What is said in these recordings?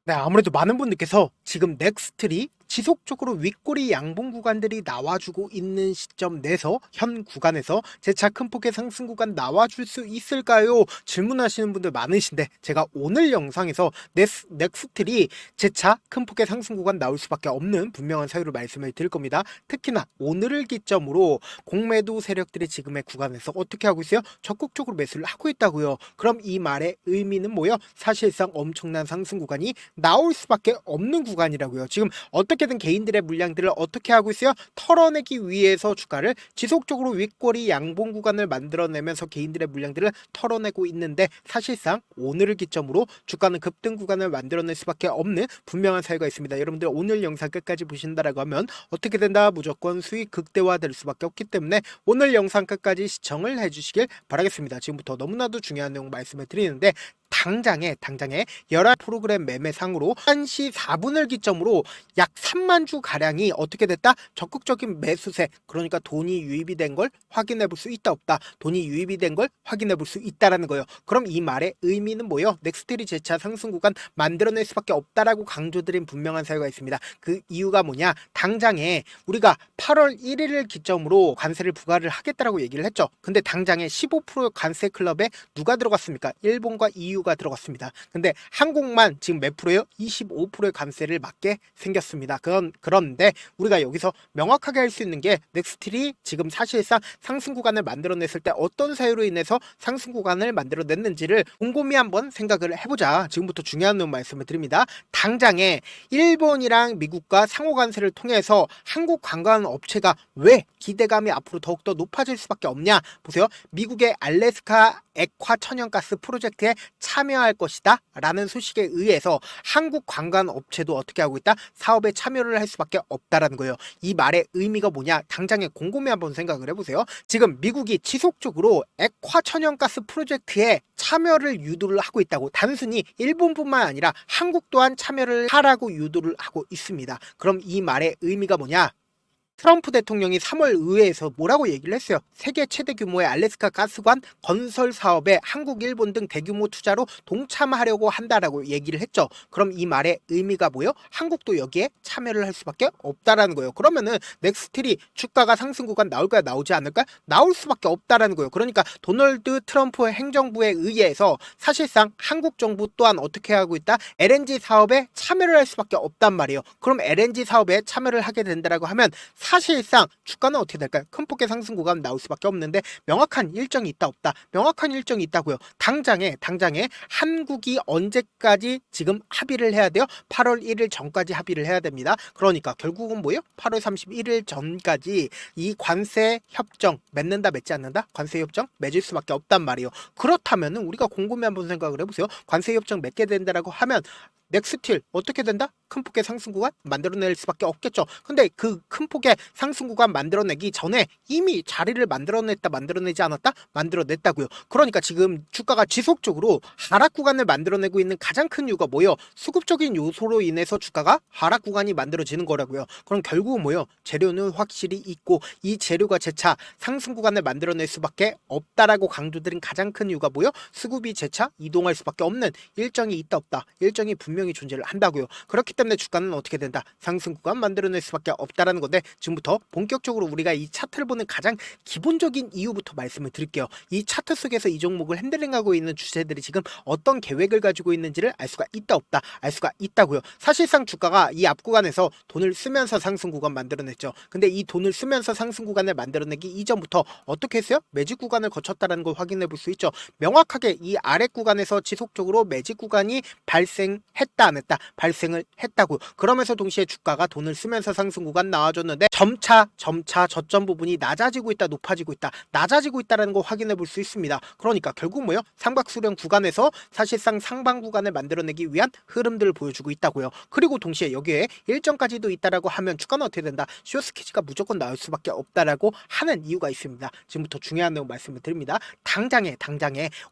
네, 아무래도 많은 분들께서 지금 넥스트리 지속적으로 윗꼬리 양봉 구간들이 나와주고 있는 시점 내서 현 구간에서 재차 큰 폭의 상승 구간 나와줄 수 있을까요? 질문하시는 분들 많으신데 제가 오늘 영상에서 넥스트리 재차 큰 폭의 상승 구간 나올 수밖에 없는 분명한 사유를 말씀을 드릴 겁니다. 특히나 오늘을 기점으로 공매도 세력들이 지금의 구간에서 어떻게 하고 있어요? 적극적으로 매수를 하고 있다고요. 그럼 이 말의 의미는 뭐예요? 사실상 엄청난 상승 구간이 나올 수밖에 없는 구간이라고요. 지금 어떻게든 개인들의 물량들을 어떻게 하고 있어요? 털어내기 위해서 주가를 지속적으로 윗꼬리 양봉 구간을 만들어내면서 개인들의 물량들을 털어내고 있는데 사실상 오늘을 기점으로 주가는 급등 구간을 만들어낼 수밖에 없는 분명한 사유가 있습니다. 여러분들 오늘 영상 끝까지 보신다라고 하면 어떻게 된다? 무조건 수익 극대화될 수밖에 없기 때문에 오늘 영상 끝까지 시청을 해주시길 바라겠습니다. 지금부터 너무나도 중요한 내용 말씀을 드리는데 당장에 11 프로그램 매매상으로 1시 4분을 기점으로 약 3만 주 가량이 어떻게 됐다? 적극적인 매수세, 그러니까 돈이 유입이 된 걸 확인해 볼 수 있다 없다, 돈이 유입이 된 걸 확인해 볼 수 있다라는 거예요. 그럼 이 말의 의미는 뭐예요? 넥스트리 재차 상승 구간 만들어낼 수밖에 없다라고 강조드린 분명한 사유가 있습니다. 그 이유가 뭐냐? 당장에 우리가 8월 1일을 기점으로 관세를 부과를 하겠다라고 얘기를 했죠. 근데 당장에 15% 관세 클럽에 누가 들어갔습니까? 일본과 EU가 들어갔습니다. 근데 한국만 지금 몇 프로예요? 25%의 관세를 맞게 생겼습니다. 그런데 우리가 여기서 명확하게 할 수 있는 게 넥스트리 지금 사실상 상승 구간을 만들어냈을 때 어떤 사유로 인해서 상승 구간을 만들어냈는지를 곰곰이 한번 생각을 해보자. 지금부터 중요한 내용 말씀을 드립니다. 당장에 일본이랑 미국과 상호 관세를 통해서 한국 관광 업체가 왜 기대감이 앞으로 더욱더 높아질 수밖에 없냐? 보세요. 미국의 알래스카 액화 천연가스 프로젝트에 참여할 것이다 라는 소식에 의해서 한국 관광 업체도 어떻게 하고 있다? 사업에 참여를 할 수밖에 없다라는 거예요. 이 말의 의미가 뭐냐? 당장에 곰곰이 한번 생각을 해보세요. 지금 미국이 지속적으로 액화 천연가스 프로젝트에 참여를 유도를 하고 있다고, 단순히 일본뿐만 아니라 한국 또한 참여를 하라고 유도를 하고 있습니다. 그럼 이 말의 의미가 뭐냐? 트럼프 대통령이 3월 의회에서 뭐라고 얘기를 했어요? 세계 최대 규모의 알래스카 가스관 건설 사업에 한국, 일본 등 대규모 투자로 동참하려고 한다라고 얘기를 했죠. 그럼 이 말의 의미가 뭐예요? 한국도 여기에 참여를 할 수밖에 없다라는 거예요. 그러면은 넥스트리 주가가 상승 구간 나올까요? 나오지 않을까요? 나올 수밖에 없다라는 거예요. 그러니까 도널드 트럼프 행정부에 의해서 사실상 한국 정부 또한 어떻게 하고 있다? LNG 사업에 참여를 할 수밖에 없단 말이에요. 그럼 LNG 사업에 참여를 하게 된다라고 하면 사실상 주가는 어떻게 될까요? 큰 폭의 상승 구간 나올 수밖에 없는데 명확한 일정이 있다 없다? 명확한 일정이 있다고요. 당장에 한국이 언제까지 지금 합의를 해야 돼요? 8월 1일 전까지 합의를 해야 됩니다. 그러니까 결국은 뭐예요? 8월 31일 전까지 이 관세 협정 맺는다 맺지 않는다? 관세 협정 맺을 수밖에 없단 말이에요. 그렇다면은 우리가 곰곰이 한번 생각을 해보세요. 관세 협정 맺게 된다라고 하면 넥스틸 어떻게 된다? 큰 폭의 상승 구간 만들어낼 수밖에 없겠죠. 근데 그 큰 폭의 상승 구간 만들어내기 전에 이미 자리를 만들어내지 않았다? 만들어냈다고요. 그러니까 지금 주가가 지속적으로 하락 구간을 만들어내고 있는 가장 큰 이유가 뭐예요? 수급적인 요소로 인해서 주가가 하락 구간이 만들어지는 거라고요. 그럼 결국은 뭐예요? 재료는 확실히 있고 이 재료가 재차 상승 구간을 만들어낼 수밖에 없다라고 강조드린 가장 큰 이유가 뭐예요? 수급이 재차 이동할 수밖에 없는 일정이 있다 없다? 일정이 분명히 존재를 한다고요. 그렇기 때문에 주가는 어떻게 된다? 상승 구간 만들어낼 수밖에 없다라는 건데, 지금부터 본격적으로 우리가 이 차트를 보는 가장 기본적인 이유부터 말씀을 드릴게요. 이 차트 속에서 이 종목을 핸들링하고 있는 주체들이 지금 어떤 계획을 가지고 있는지를 알 수가 있다 없다? 알 수가 있다고요. 사실상 주가가 이 앞 구간에서 돈을 쓰면서 상승 구간 만들어냈죠. 근데 이 돈을 쓰면서 상승 구간을 만들어내기 이전부터 어떻게 했어요? 매직 구간을 거쳤다는 걸 확인해 볼 수 있죠. 명확하게 이 아래 구간에서 지속적으로 매직 구간이 발생했다 안 했다? 발생을 했다고. 그러면서 동시에 주가가 돈을 쓰면서 상승 구간 나와줬는데 점차 저점 부분이 낮아지고 있다 높아지고 있다 낮아지고 있다는 거 확인해 볼 수 있습니다. 그러니까 결국 뭐요? 삼각수렴 구간에서 사실상 상방 구간을 만들어내기 위한 흐름들을 보여주고 있다고요. 그리고 동시에 여기에 일정까지도 있다라고 하면 주가는 어떻게 된다? 쇼스케치가 무조건 나올 수밖에 없다라고 하는 이유가 있습니다. 지금부터 중요한 내용 말씀을 드립니다. 당장에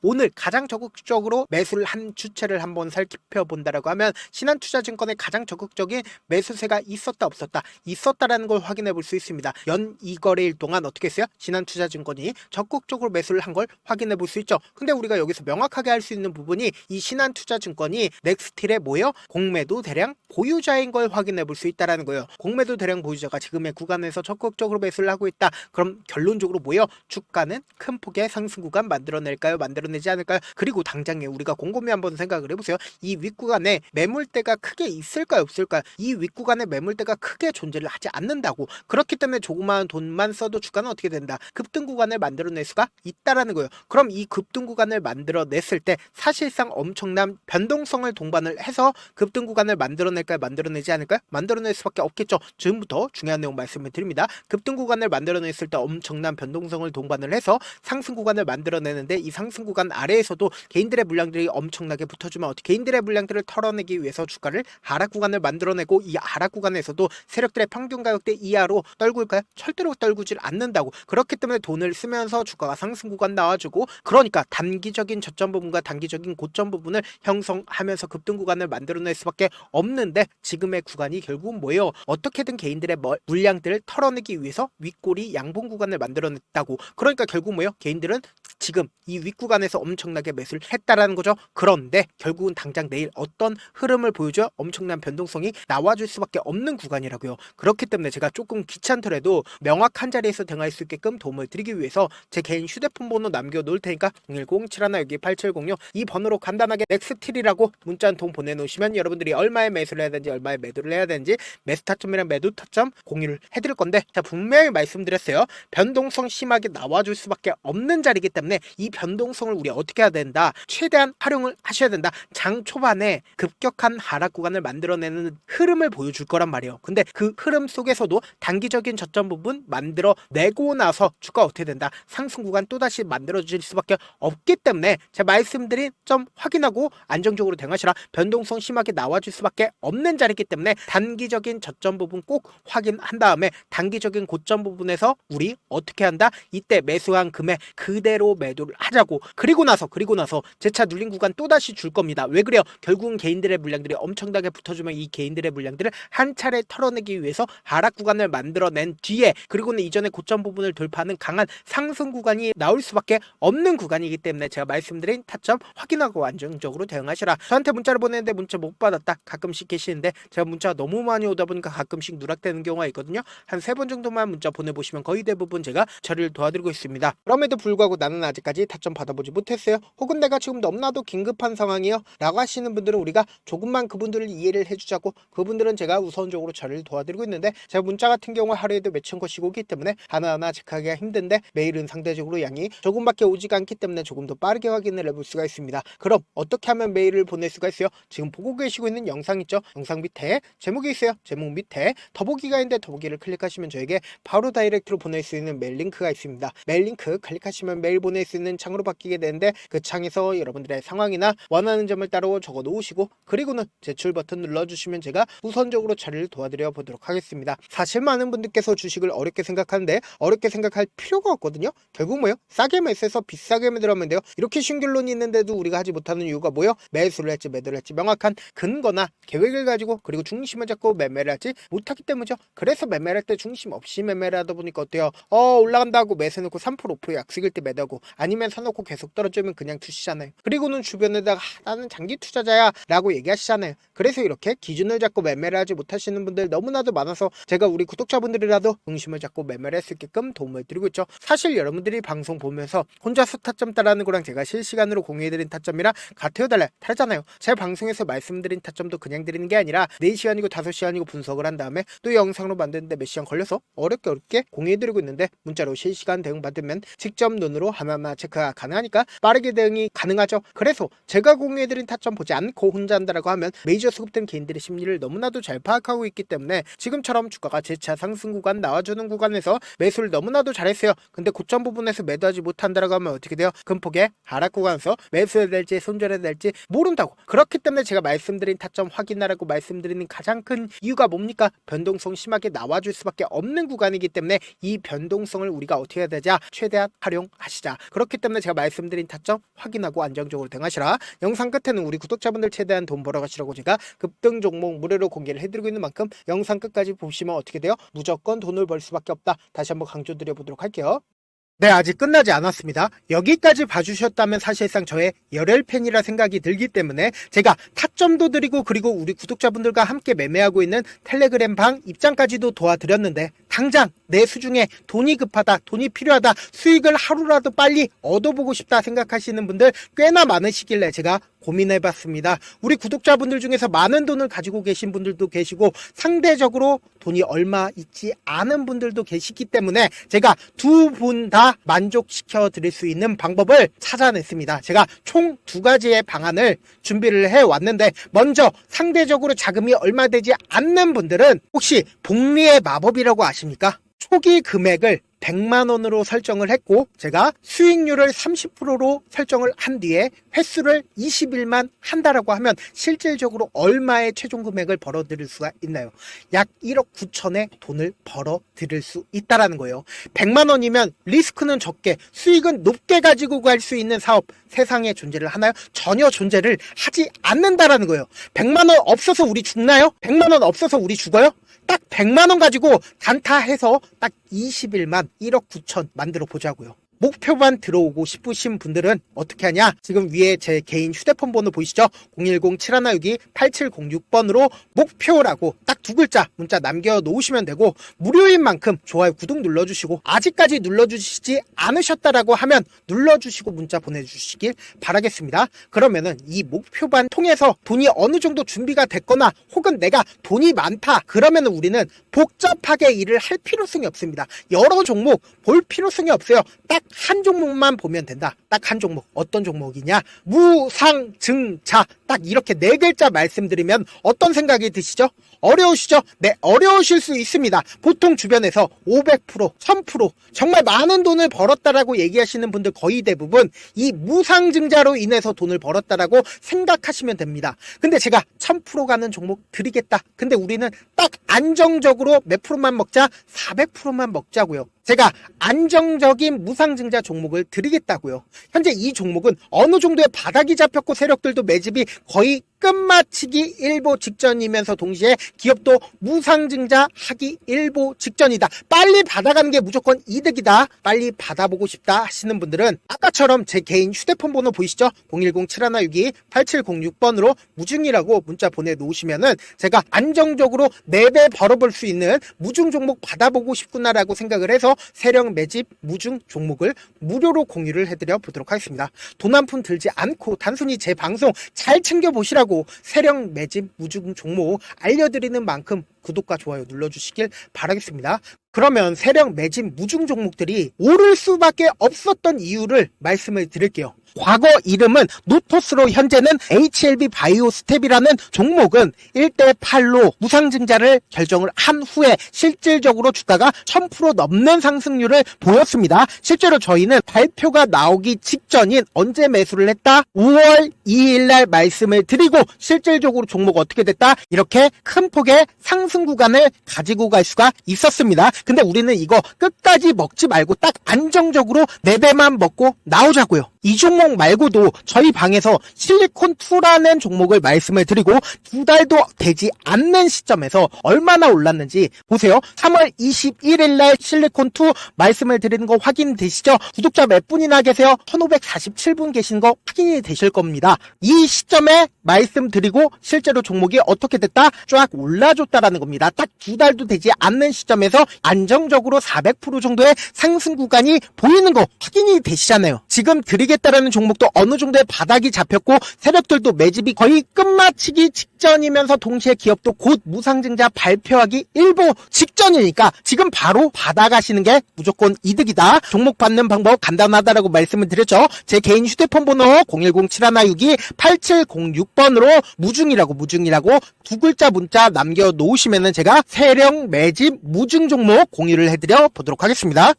오늘 가장 적극적으로 매수를 한 주체를 한번 살펴본다라고 된다라고 하면 신한투자증권의 가장 적극적인 매수세가 있었다 없었다, 있었다라는 걸 확인해 볼 수 있습니다. 연 2거래일 동안 어떻게 했어요? 신한투자증권이 적극적으로 매수를 한 걸 확인해 볼 수 있죠. 근데 우리가 여기서 명확하게 할 수 있는 부분이 이 신한투자증권이 넥스틸의 뭐예요? 공매도 대량 보유자인 걸 확인해 볼 수 있다라는 거예요. 공매도 대량 보유자가 지금의 구간에서 적극적으로 매수를 하고 있다. 그럼 결론적으로 뭐예요? 주가는 큰 폭의 상승 구간 만들어낼까요? 만들어내지 않을까요? 그리고 당장에 우리가 곰곰이 한번 생각을 해보세요. 이 윗구간에 매물대가 크게 있을까요? 없을까요? 이 윗구간에 매물대가 크게 존재를 하지 않는다고. 그렇기 때문에 조그마한 돈만 써도 주가는 어떻게 된다? 급등 구간을 만들어낼 수가 있다라는 거예요. 그럼 이 급등 구간을 만들어냈을 때 사실상 엄청난 변동성을 동반을 해서 급등 구간을 만들어낼까요? 만들어내지 않을까요? 만들어낼 수밖에 없겠죠. 지금부터 중요한 내용 말씀을 드립니다. 급등 구간을 만들어냈을 때 엄청난 변동성을 동반을 해서 상승 구간을 만들어내는데 이 상승 구간 아래에서도 개인들의 물량들이 엄청나게 붙어주면 어떻게 개인들의 물량들을 털어내기 위해서 주가를 하락 구간을 만들어내고 이 하락 구간에서도 세력들의 평균 가격대 이하로 떨굴까요? 절대로 떨구질 않는다고. 그렇기 때문에 돈을 쓰면서 주가가 상승 구간 나와주고, 그러니까 단기적인 저점 부분과 단기적인 고점 부분을 형성하면서 급등 구간을 만들어낼 수밖에 없는데, 지금의 구간이 결국은 뭐예요? 어떻게든 개인들의 물량들을 털어내기 위해서 윗꼬리 양봉 구간을 만들어냈다고. 그러니까 결국 뭐예요? 개인들은 지금 이 윗구간에서 엄청나게 매수를 했다라는 거죠. 그런데 결국은 당장 내일 어떤 흐름을 보여줘야 엄청난 변동성이 나와줄 수밖에 없는 구간이라고요. 그렇기 때문에 제가 조금 귀찮더라도 명확한 자리에서 대응할 수 있게끔 도움을 드리기 위해서 제 개인 휴대폰 번호 남겨놓을 테니까 010-712-8706 이 번호로 간단하게 넥스틸이라고 문자 한 통 보내놓으시면 여러분들이 얼마에 매수를 해야 되는지, 얼마에 매도를 해야 되는지, 매수 타점이랑 매도 타점 공유를 해드릴 건데, 자, 분명히 말씀드렸어요. 변동성 심하게 나와줄 수밖에 없는 자리이기 때문에 이 변동성을 우리 어떻게 해야 된다? 최대한 활용을 하셔야 된다. 장 초반에 급격한 하락 구간을 만들어내는 흐름을 보여줄 거란 말이에요. 근데 그 흐름 속에서도 단기적인 저점 부분 만들어내고 나서 주가 어떻게 된다? 상승 구간 또다시 만들어질 수밖에 없기 때문에 제가 말씀드린 점 확인하고 안정적으로 대응하시라. 변동성 심하게 나와줄 수밖에 없는 자리이기 때문에 단기적인 저점 부분 꼭 확인한 다음에 단기적인 고점 부분에서 우리 어떻게 한다? 이때 매수한 금액 그대로 매도를 하자고. 그리고 나서 재차 눌린 구간 또다시 줄 겁니다. 왜 그래요? 결국은 개인들의 물량들이 엄청나게 붙어주면 이 개인들의 물량들을 한 차례 털어내기 위해서 하락 구간을 만들어낸 뒤에, 그리고는 이전에 고점 부분을 돌파하는 강한 상승 구간이 나올 수밖에 없는 구간이기 때문에 제가 말씀드린 타점 확인하고 안정적으로 대응하시라. 저한테 문자를 보내는데 문자 못 받았다 가끔씩 계시는데, 제가 문자가 너무 많이 오다 보니까 가끔씩 누락되는 경우가 있거든요. 한 3번 정도만 문자 보내보시면 거의 대부분 제가 처리를 도와드리고 있습니다. 그럼에도 불구하고 나는 아직까지 타점 받아보지 못했어요. 혹은 내가 지금 너무나도 긴급한 상황이요 라고 하시는 분들은 우리가 조금만 그분들을 이해를 해주자고, 그분들은 제가 우선적으로 처리를 도와드리고 있는데, 제가 문자 같은 경우 하루에도 몇천 건씩 오기 때문에 하나하나 체크하기가 힘든데, 메일은 상대적으로 양이 조금밖에 오지가 않기 때문에 조금 더 빠르게 확인을 해볼 수가 있습니다. 그럼 어떻게 하면 메일을 보낼 수가 있어요? 지금 보고 계시고 있는 영상 있죠? 영상 밑에 제목이 있어요. 제목 밑에 더보기가 있는데 더보기를 클릭하시면 저에게 바로 다이렉트로 보낼 수 있는 메일 링크가 있습니다. 메일 링크 클릭하시면 메일 보낼 수 있는 창으로 바뀌게 되는데, 그 창에서 여러분들의 상황이나 원하는 점을 따로 적어 놓으시고, 그리고는 제출 버튼 눌러주시면 제가 우선적으로 처리를 도와드려 보도록 하겠습니다. 사실 많은 분들께서 주식을 어렵게 생각하는데 어렵게 생각할 필요가 없거든요. 결국 뭐예요? 싸게 매수해서 비싸게 매도하면 돼요. 이렇게 쉬운 결론이 있는데도 우리가 하지 못하는 이유가 뭐예요? 매수를 할지 매도를 할지 명확한 근거나 계획을 가지고, 그리고 중심을 잡고 매매를 하지 못하기 때문이죠. 그래서 매매를 할 때 중심 없이 매매를 하다 보니까 어때요? 올라간다고 매수해놓고 3% 5% 약속일 때 매도하고, 아니면 사놓고 계속 떨어지면 그냥 투시잖아요. 그리고는 주변에다가 나는 장기 투자자야 라고 얘기하시잖아요. 그래서 이렇게 기준을 잡고 매매를 하지 못하시는 분들 너무나도 많아서 제가 우리 구독자분들이라도 중심을 잡고 매매를 할 수 있게끔 도움을 드리고 있죠. 사실 여러분들이 방송 보면서 혼자서 타점 따라하는 거랑 제가 실시간으로 공유해드린 타점이랑 같아요 달라요? 다르잖아요. 제 방송에서 말씀드린 타점도 그냥 드리는 게 아니라 4시간이고 5시간이고 분석을 한 다음에 또 영상으로 만드는데 몇 시간 걸려서 어렵게 공유해드리고 있는데, 문자로 실시간 대응 받으면 직접 눈으로 하나하나 체크가 가능하니까 빠르게 대응이 가능하죠. 그래서 제가 공유해드린 타점 보지 않고 혼자 한다라고 하면 메이저 수급된 개인들의 심리를 너무나도 잘 파악하고 있기 때문에 지금처럼 주가가 재차 상승 구간 나와주는 구간에서 매수를 너무나도 잘했어요. 근데 고점 부분에서 매도하지 못한다라고 하면 어떻게 돼요? 큰 폭의 하락 구간에서 매수해야 될지 손절해야 될지 모른다고. 그렇기 때문에 제가 말씀드린 타점 확인하라고 말씀드리는 가장 큰 이유가 뭡니까? 변동성 심하게 나와줄 수밖에 없는 구간이기 때문에 이 변동성을 우리가 어떻게 해야 되자? 최대한 활용하시자. 그렇기 때문에 제가 말씀드린 타점 확인하고 안정적으로 대응하시라. 영상 끝에는 우리 구독자분들 최대한 최대한 돈 벌어가시라고 제가 급등 종목 무료로 공개를 해드리고 있는 만큼 영상 끝까지 보시면 어떻게 돼요? 무조건 돈을 벌 수밖에 없다. 다시 한번 강조드려보도록 할게요. 네, 아직 끝나지 않았습니다. 여기까지 봐주셨다면 사실상 저의 열혈 팬이라 생각이 들기 때문에 제가 타점도 드리고 그리고 우리 구독자분들과 함께 매매하고 있는 텔레그램 방 입장까지도 도와드렸는데 당장 내 수중에 돈이 급하다, 돈이 필요하다, 수익을 하루라도 빨리 얻어보고 싶다 생각하시는 분들 꽤나 많으시길래 제가 고민해봤습니다. 우리 구독자분들 중에서 많은 돈을 가지고 계신 분들도 계시고 상대적으로 돈이 얼마 있지 않은 분들도 계시기 때문에 제가 두 분 다 만족시켜 드릴 수 있는 방법을 찾아냈습니다. 제가 총 두 가지의 방안을 준비를 해왔는데 먼저 상대적으로 자금이 얼마 되지 않는 분들은 혹시 복리의 마법이라고 아십니까? 초기 금액을 100만원으로 설정을 했고 제가 수익률을 30%로 설정을 한 뒤에 횟수를 20일만 한다라고 하면 실질적으로 얼마의 최종 금액을 벌어들일 수가 있나요? 약 1억 9천의 돈을 벌어들일 수 있다라는 거예요. 100만원이면 리스크는 적게 수익은 높게 가지고 갈 수 있는 사업 세상에 존재를 하나요? 전혀 존재를 하지 않는다라는 거예요. 100만원 없어서 우리 죽나요? 100만원 없어서 우리 죽어요? 딱 100만원 가지고 단타해서 딱 20일만 1억 9천 만들어 보자고요. 목표만 들어오고 싶으신 분들은 어떻게 하냐? 지금 위에 제 개인 휴대폰 번호 보이시죠? 010-7162-8706번으로 목표라고 딱 두 글자 문자 남겨놓으시면 되고 무료인 만큼 좋아요, 구독 눌러주시고 아직까지 눌러주시지 않으셨다라고 하면 눌러주시고 문자 보내주시길 바라겠습니다. 그러면은 이 목표반 통해서 돈이 어느 정도 준비가 됐거나 혹은 내가 돈이 많다 그러면은 우리는 복잡하게 일을 할 필요성이 없습니다. 여러 종목 볼 필요성이 없어요. 딱 한 종목만 보면 된다. 딱 한 종목. 어떤 종목이냐? 무상증자. 딱 이렇게 네 글자 말씀드리면 어떤 생각이 드시죠? 어려우시죠? 네, 어려우실 수 있습니다. 보통 주변에서 500%, 1000% 정말 많은 돈을 벌었다라고 얘기하시는 분들 거의 대부분 이 무상증자로 인해서 돈을 벌었다라고 생각하시면 됩니다. 근데 제가 1000% 가는 종목 드리겠다. 근데 우리는 딱 안정적으로 몇 프로만 먹자? 400%만 먹자고요. 제가 안정적인 무상증자 종목을 드리겠다고요. 현재 이 종목은 어느 정도의 바닥이 잡혔고 세력들도 매집이 거의 끝마치기 일보 직전이면서 동시에 기업도 무상증자 하기 일보 직전이다. 빨리 받아가는 게 무조건 이득이다. 빨리 받아보고 싶다 하시는 분들은 아까처럼 제 개인 휴대폰 번호 보이시죠? 010-7162-8706번으로 무중이라고 문자 보내놓으시면은 제가 안정적으로 4배 벌어볼 수 있는 무중 종목 받아보고 싶구나라고 생각을 해서 세력 매집 무중 종목을 무료로 공유를 해드려 보도록 하겠습니다. 돈 한 푼 들지 않고 단순히 제 방송 잘 챙겨보시라고 세력 매집 무중 종목 알려드리는 만큼 구독과 좋아요 눌러주시길 바라겠습니다. 그러면 세력 매집 무중 종목들이 오를 수밖에 없었던 이유를 말씀을 드릴게요. 과거 이름은 노토스로 현재는 HLB 바이오 스텝이라는 종목은 1대8로 무상증자를 결정을 한 후에 실질적으로 주가가 1000% 넘는 상승률을 보였습니다. 실제로 저희는 발표가 나오기 직전인 언제 매수를 했다? 5월 2일날 말씀을 드리고 실질적으로 종목 어떻게 됐다? 이렇게 큰 폭의 상승 구간을 가지고 갈 수가 있었습니다. 근데 우리는 이거 끝까지 먹지 말고 딱 안정적으로 4배만 먹고 나오자고요. 이 종목 말고도 저희 방에서 실리콘2라는 종목을 말씀을 드리고 2달도 되지 않는 시점에서 얼마나 올랐는지 보세요. 3월 21일 날 실리콘2 말씀을 드리는 거 확인되시죠? 구독자 몇 분이나 계세요? 1547분 계신 거 확인이 되실 겁니다. 이 시점에 말씀드리고 실제로 종목이 어떻게 됐다? 쫙 올라줬다라는 겁니다. 딱 2달도 되지 않는 시점에서 안정적으로 400% 정도의 상승 구간이 보이는 거 확인이 되시잖아요. 지금 드리겠다라는 종목도 어느 정도의 바닥이 잡혔고 세력들도 매집이 거의 끝마치기 직전이면서 동시에 기업도 곧 무상증자 발표하기 일보 직전이니까 지금 바로 받아가시는 게 무조건 이득이다. 종목 받는 방법 간단하다라고 말씀을 드렸죠. 제 개인 휴대폰 번호 010-7162-8706번으로 무중이라고 두 글자 문자 남겨놓으시면은 제가 세력 매집 무중 종목 공유를 해드려 보도록 하겠습니다.